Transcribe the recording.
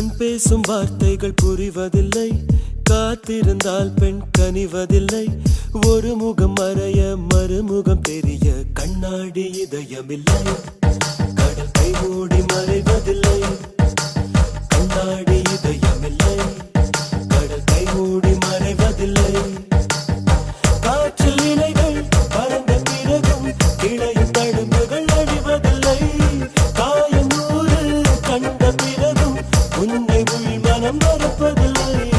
கண் பேசும் வார்த்தைகள் புரிவதில்லை, காத்திருந்தால் பெண் கனிவதில்லை. ஒரு முகம் மறைய மறுமுகம் தெரிய கண்ணாடி இதயமில்லை. கடல் கை மூடி மறைவதில்லை, கண்ணாடி இதயமில்லை. கடல் கை மூடி மறைவதில்லை. காற்றில் இலைகள் பறந்த பிறகும் இடையும் தழும்புகள் அழிவதில்லை. காயம் நூறு கண்ட பிறகும் உன்னை உள் மனம் மறப்பதில்லை.